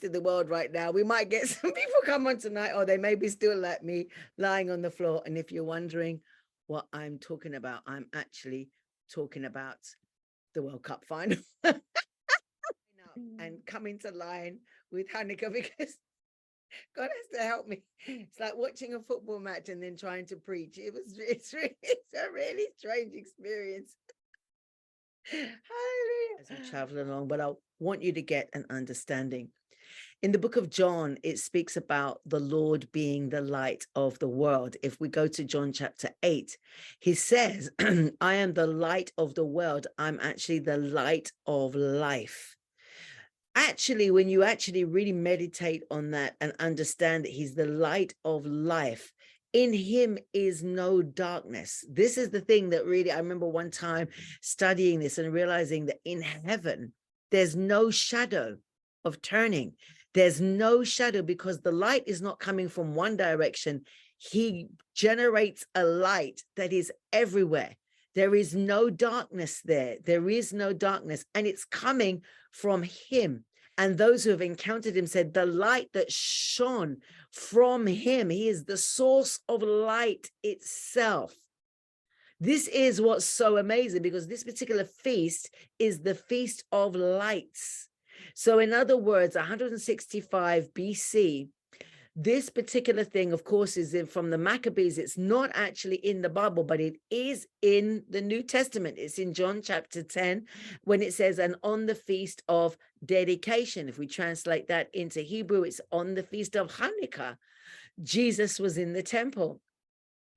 to the world right now. We might get some people come on tonight, or they may be still like me, lying on the floor. And if you're wondering what I'm talking about, I'm actually talking about the World Cup final. And coming to line with Hanukkah, because God has to help me. It's like watching a football match and then trying to preach. It's a really strange experience. Hallelujah. As we travel along, but I want you to get an understanding. In the book of John, it speaks about the Lord being the light of the world. If we go to John chapter 8, he says, I am the light of the world. I'm actually the light of life. Actually, when you actually really meditate on that and understand that he's the light of life, in him is no darkness. This is the thing that really, I remember one time studying this and realizing that in heaven, there's no shadow of turning. There's no shadow, because the light is not coming from one direction. He generates a light that is everywhere. There is no darkness there. There is no darkness. And it's coming from him. And those who have encountered him said the light that shone from him, he is the source of light itself. This is what's so amazing, because this particular feast is the Feast of Lights. So in other words, 165 BC, this particular thing, of course, is from the Maccabees. It's not actually in the Bible, but it is in the New Testament. It's in John chapter 10, when it says, and on the Feast of Dedication. If we translate that into Hebrew, it's on the Feast of Hanukkah. Jesus was in the temple.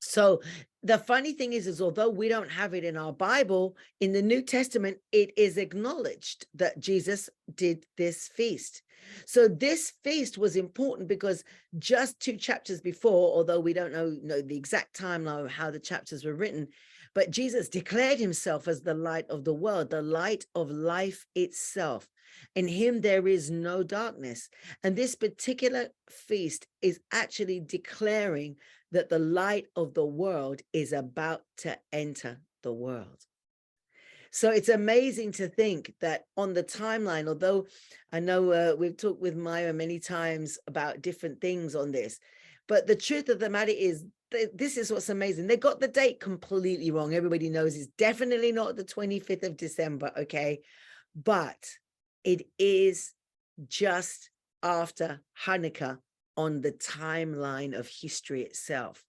So the funny thing is although we don't have it in our Bible, in the New Testament, it is acknowledged that Jesus did this feast. So this feast was important because just 2 chapters before, although we don't know the exact timeline of how the chapters were written, but Jesus declared himself as the light of the world, the light of life itself. In him, there is no darkness. And this particular feast is actually declaring that the light of the world is about to enter the world. So it's amazing to think that on the timeline, although I know we've talked with Maya many times about different things on this, but the truth of the matter is, this is what's amazing. They got the date completely wrong. Everybody knows it's definitely not the 25th of December, okay? But it is just after Hanukkah on the timeline of history itself.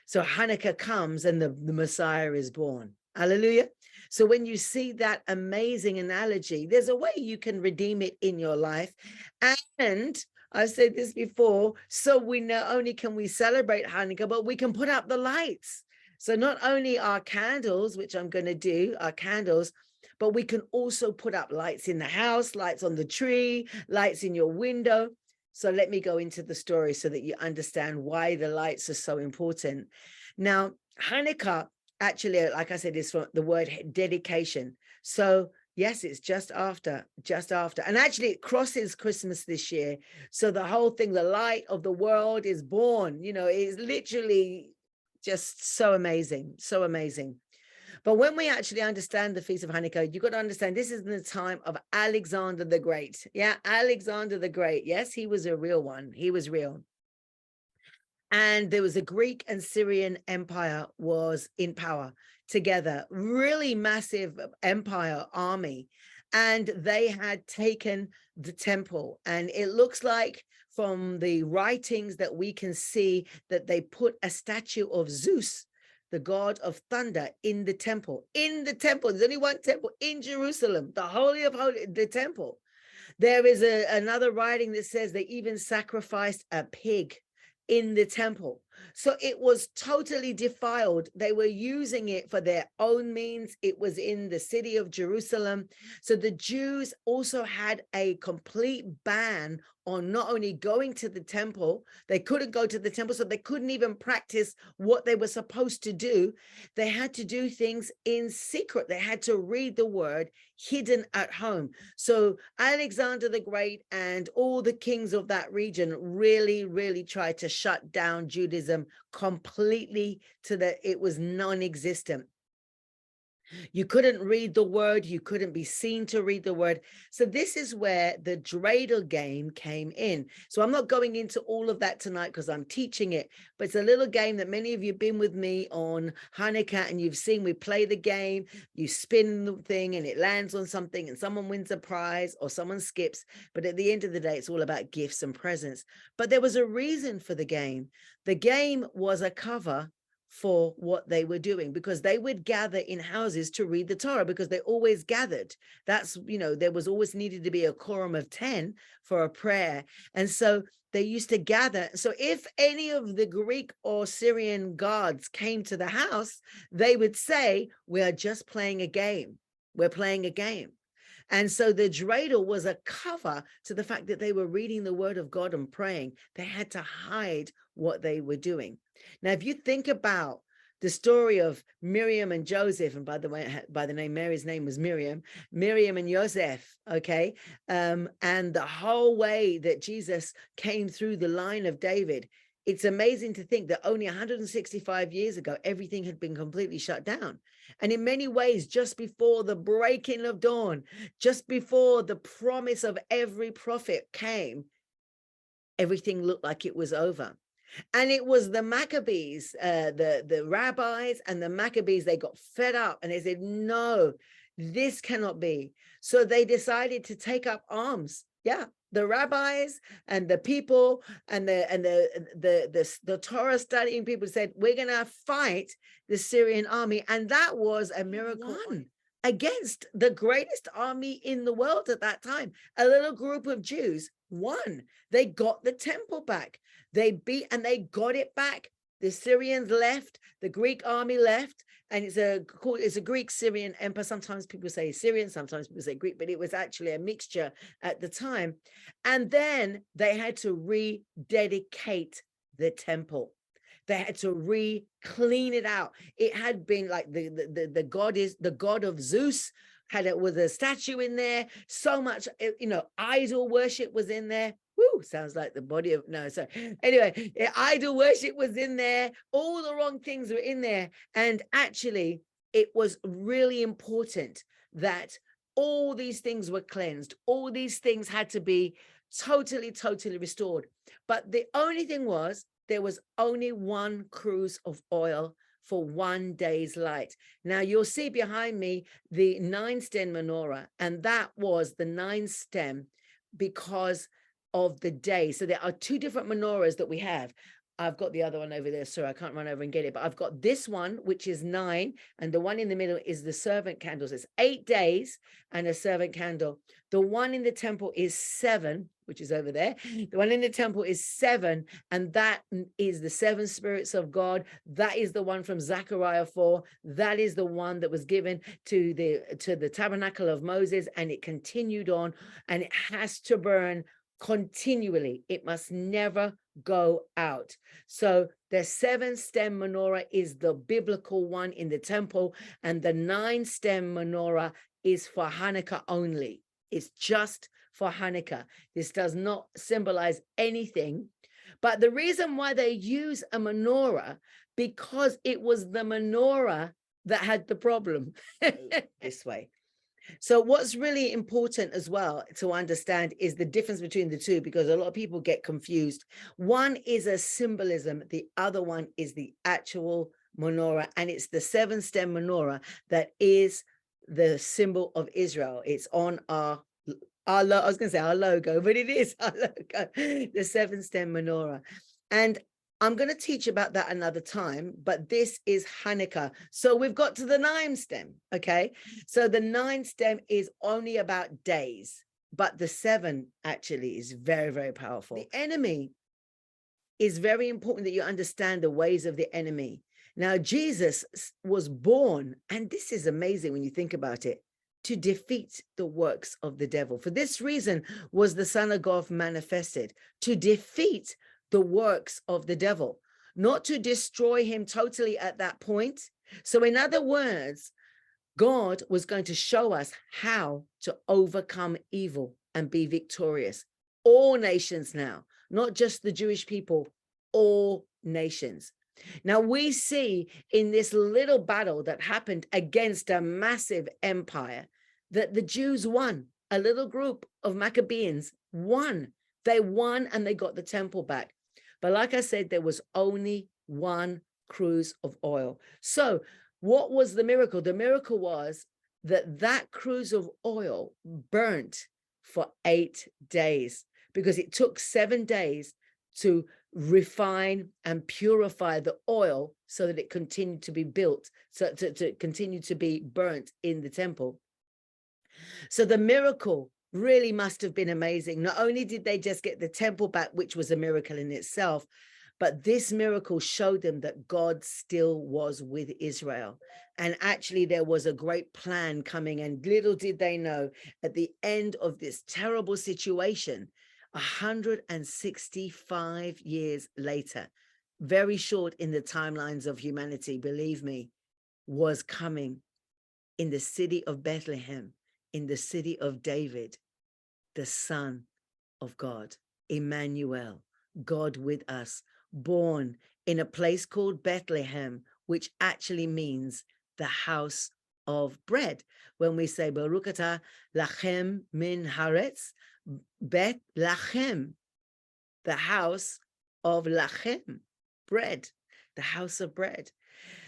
So Hanukkah comes and the Messiah is born. Hallelujah. So when you see that amazing analogy, there's a way you can redeem it in your life. And I've said this before, so we not only can we celebrate Hanukkah, but we can put up the lights. So not only our candles, which I'm going to do, our candles, but we can also put up lights in the house, lights on the tree, lights in your window. So let me go into the story so that you understand why the lights are so important. Now, Hanukkah, actually, like I said, is from the word dedication. So yes, it's just after. And actually it crosses Christmas this year. So the whole thing, the light of the world is born, is literally just so amazing, so amazing. But when we actually understand the Feast of Hanukkah, you've got to understand this is in the time of Alexander the Great. Yeah, Alexander the Great. Yes, he was a real one. He was real. And there was a Greek and Syrian empire was in power together, really massive empire army. And they had taken the temple. And it looks like from the writings that we can see that they put a statue of Zeus, the god of thunder, in the temple. There's only one temple in Jerusalem, the Holy of Holies, the temple. There is another writing that says they even sacrificed a pig in the temple. So it was totally defiled. They were using it for their own means. It was in the city of Jerusalem. So the Jews also had a complete ban on not only going to the temple, they couldn't go to the temple, so they couldn't even practice what they were supposed to do. They had to do things in secret. They had to read the word hidden at home. So Alexander the Great and all the kings of that region really, really tried to shut down Judaism completely it was non-existent. You couldn't read the word. You couldn't be seen to read the word. So this is where the dreidel game came in. So I'm not going into all of that tonight because I'm teaching it, but it's a little game that many of you have been with me on Hanukkah and you've seen. We play the game, you spin the thing and it lands on something and someone wins a prize or someone skips. But at the end of the day, it's all about gifts and presents. But there was a reason for the game. The game was a cover for what they were doing, because they would gather in houses to read the Torah, because they always gathered. That's, there was always needed to be a quorum of 10 for a prayer. And so they used to gather. So if any of the Greek or Syrian gods came to the house, they would say, we are just playing a game. We're playing a game. And so the dreidel was a cover to the fact that they were reading the word of God and praying. They had to hide what they were doing. Now, if you think about the story of Miriam and Joseph, and by the way, by the name, Mary's name was Miriam and Joseph, okay? And the whole way that Jesus came through the line of David, it's amazing to think that only 165 years ago, everything had been completely shut down. And in many ways, just before the breaking of dawn, just before the promise of every prophet came, everything looked like it was over. And it was the Maccabees, the rabbis and the Maccabees, they got fed up and they said, no, this cannot be. So they decided to take up arms. Yeah, the rabbis and the people and the Torah studying people said, we're going to fight the Syrian army. And that was a miracle against the greatest army in the world at that time. A little group of Jews won. They got the temple back. They beat and they got it back. The Syrians left, the Greek army left, and it's a Greek-Syrian empire. Sometimes people say Syrian, sometimes people say Greek, but it was actually a mixture at the time. And then they had to rededicate the temple. They had to clean it out. It had been like the god of Zeus was a statue in there. So much, idol worship was in there. Woo, sounds like the body of, no, sorry. Anyway, idol worship was in there. All the wrong things were in there. And actually, it was really important that all these things were cleansed. All these things had to be totally, totally restored. But the only thing was, there was only one cruse of oil for 1 day's light. Now you'll see behind me the 9-stem menorah, and that was the 9-stem because of the day. So there are 2 different menorahs that we have. I've got the other one over there, so I can't run over and get it, but I've got this one, which is 9, and the one in the middle is the servant candles. It's 8 days and a servant candle. The one in the temple is 7, which is over there. The one in the temple is 7, and that is the 7 spirits of God. That is the one from Zechariah 4. That is the one that was given to the tabernacle of Moses, and it continued on, and it has to burn continually. It must never go out. So the 7-stem menorah is the biblical one in the temple, and the 9-stem menorah is for Hanukkah only. It's just for Hanukkah. This does not symbolize anything. But the reason why they use a menorah, because it was the menorah that had the problem. This way. So what's really important as well to understand is the difference between the two, because a lot of people get confused. One is a symbolism. The other one is the actual menorah, and it's the 7-stem menorah that is the symbol of Israel. It's on our I was going to say our logo, but it is our logo, the 7-stem menorah. And I'm going to teach about that another time, but this is Hanukkah. So we've got to the 9-stem, okay? So the 9-stem is only about days, but the 7 actually is very, very powerful. The enemy is very important that you understand the ways of the enemy. Now, Jesus was born, and this is amazing when you think about it, to defeat the works of the devil. For this reason was the Son of God manifested, to defeat the works of the devil, not to destroy him totally at that point. So in other words, God was going to show us how to overcome evil and be victorious. All nations now, not just the Jewish people, all nations. Now we see in this little battle that happened against a massive empire that the Jews won. A little group of Maccabees won. They won and they got the temple back. But like I said, there was only one cruse of oil. So what was the miracle? The miracle was that cruse of oil burnt for 8 days, because it took 7 days to refine and purify the oil so that it continued to be built, so to continue to be burnt in the temple. So the miracle really must have been amazing. Not only did they just get the temple back, which was a miracle in itself, but this miracle showed them that God still was with Israel. And actually there was a great plan coming, and little did they know, at the end of this terrible situation, 165 years later, very short in the timelines of humanity, believe me, was coming in the city of Bethlehem, in the city of David, the Son of God, Emmanuel, God with us, born in a place called Bethlehem, which actually means the house of bread. When we say Baruch atah lachem min haaretz, Bet Lachem, the house of Lachem, bread, the house of bread.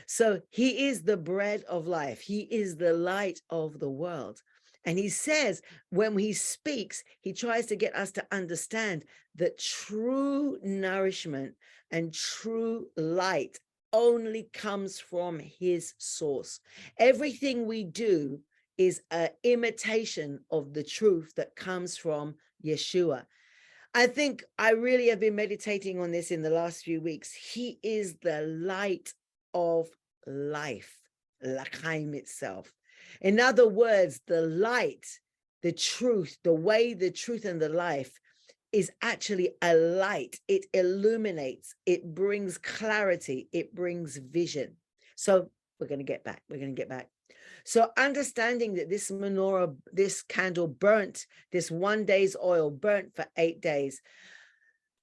So he is the bread of life. He is the light of the world. And he says, when he speaks, he tries to get us to understand that true nourishment and true light only comes from his source. Everything we do is an imitation of the truth that comes from Yeshua. I think I really have been meditating on this in the last few weeks. He is the light of life, l'chaim itself. In other words, the light, the truth, the way, the truth, and the life is actually a light. It illuminates, it brings clarity, it brings vision. So we're going to get back. So understanding that this menorah, this candle burnt, this 1 day's oil burnt for 8 days.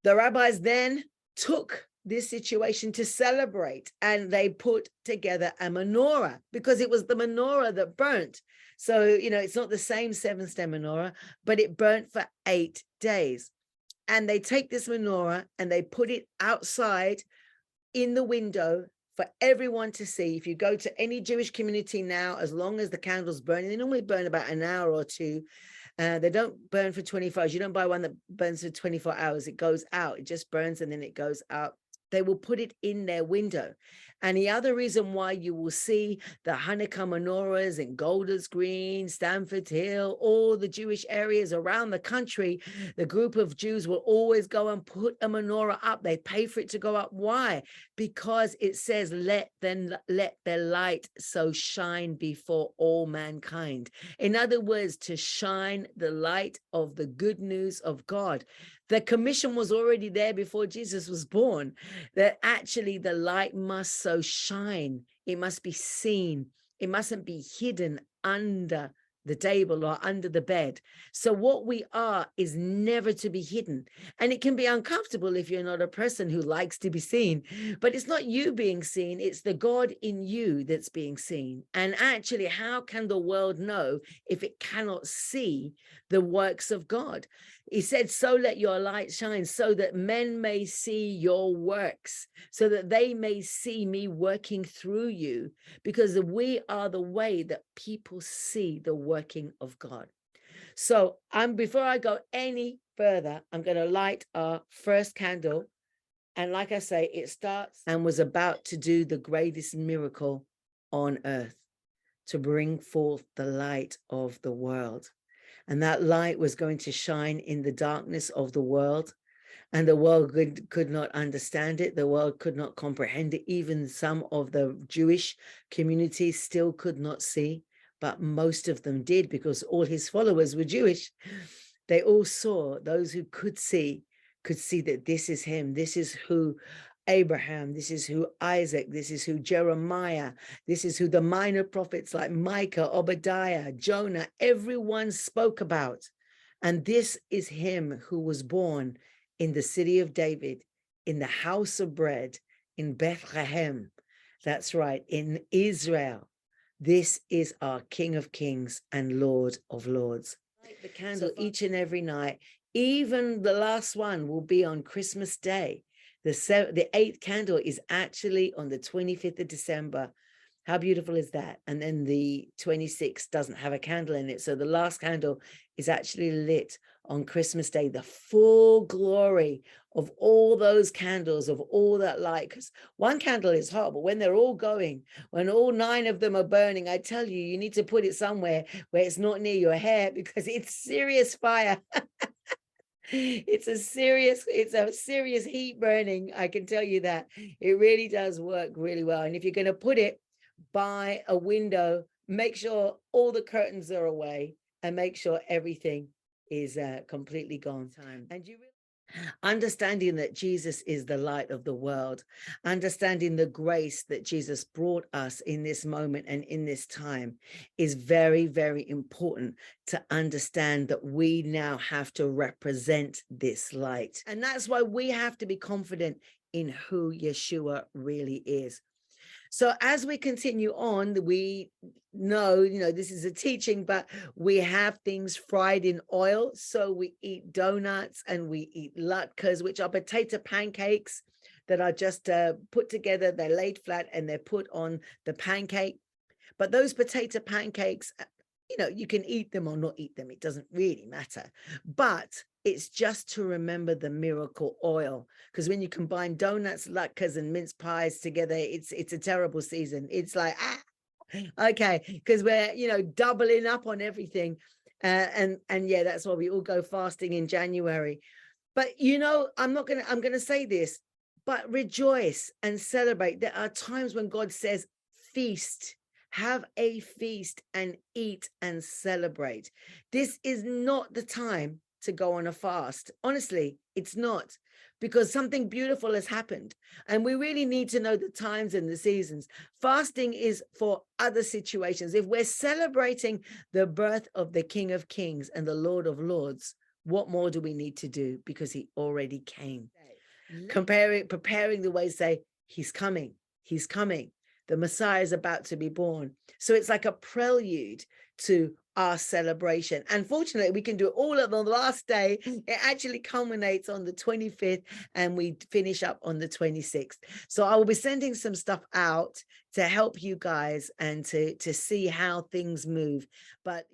The rabbis then took this situation to celebrate, and they put together a menorah, because it was the menorah that burnt. So, it's not the same 7-stem menorah, but it burnt for 8 days. And they take this menorah and they put it outside in the window for everyone to see. If you go to any Jewish community now, as long as the candle's burning, they normally burn about an hour or two. They don't burn for 24 hours. You don't buy one that burns for 24 hours. It goes out. It just burns and then it goes out. They will put it in their window. And the other reason why you will see the Hanukkah menorahs in Golders Green, Stamford Hill, all the Jewish areas around the country, the group of Jews will always go and put a menorah up. They pay for it to go up. Why? Because it says, let their light so shine before all mankind. In other words, to shine the light of the good news of God. The commission was already there before Jesus was born, that actually the light must so shine. It must be seen. It mustn't be hidden under the table or under the bed. So what we are is never to be hidden. And it can be uncomfortable if you're not a person who likes to be seen, but it's not you being seen, it's the God in you that's being seen. And actually, how can the world know if it cannot see the works of God? He said, so let your light shine, so that men may see your works, so that they may see me working through you, because we are the way that people see the working of God. So before I go any further, I'm going to light our first candle. And like I say, it starts and was about to do the greatest miracle on earth, to bring forth the light of the world. And that light was going to shine in the darkness of the world. And the world could not understand it. The world could not comprehend it. Even some of the Jewish community still could not see, but most of them did, because all his followers were Jewish. They all saw, those who could see that this is him. This is who Abraham, this is who Isaac, this is who Jeremiah, this is who the minor prophets like Micah, Obadiah, Jonah, everyone spoke about. And this is him who was born in the city of David, in the house of bread, in Bethlehem. That's right, in Israel. This is our King of Kings and Lord of Lords. Light the candle each and every night. Even the last one will be on Christmas Day. The eighth candle is actually on the 25th of December. How beautiful is that? And then the 26th doesn't have a candle in it. So the last candle is actually lit on Christmas Day, the full glory of all those candles, of all that light. Because one candle is hot, but when they're all going, when all 9 of them are burning, I tell you, you need to put it somewhere where it's not near your hair, because it's serious fire. It's a serious heat burning. I can tell you that. It really does work really well. And if you're going to put it by a window, make sure all the curtains are away and make sure everything is completely gone. And you understanding that Jesus is the light of the world, understanding the grace that Jesus brought us in this moment and in this time is very, very important to understand that we now have to represent this light. And that's why we have to be confident in who Yeshua really is. So as we continue on, we know, this is a teaching, but we have things fried in oil. So we eat donuts and we eat latkes, which are potato pancakes that are just put together. They're laid flat and they're put on the pancake. But those potato pancakes, you can eat them or not eat them. It doesn't really matter. But it's just to remember the miracle oil, because when you combine donuts, latkes, and mince pies together, it's a terrible season. It's like, okay, because we're, doubling up on everything. And yeah, that's why we all go fasting in January. But, I'm going to say this, but rejoice and celebrate. There are times when God says, feast. Have a feast and eat and celebrate. This is not the time to go on a fast. Honestly, it's not, because something beautiful has happened. And we really need to know the times and the seasons. Fasting is for other situations. If we're celebrating the birth of the King of Kings and the Lord of Lords, what more do we need to do? Because he already came. Preparing the way, say, he's coming, he's coming. The Messiah is about to be born. So it's like a prelude to our celebration. Unfortunately, we can do it all on the last day. It actually culminates on the 25th and we finish up on the 26th. So I will be sending some stuff out to help you guys and to see how things move. But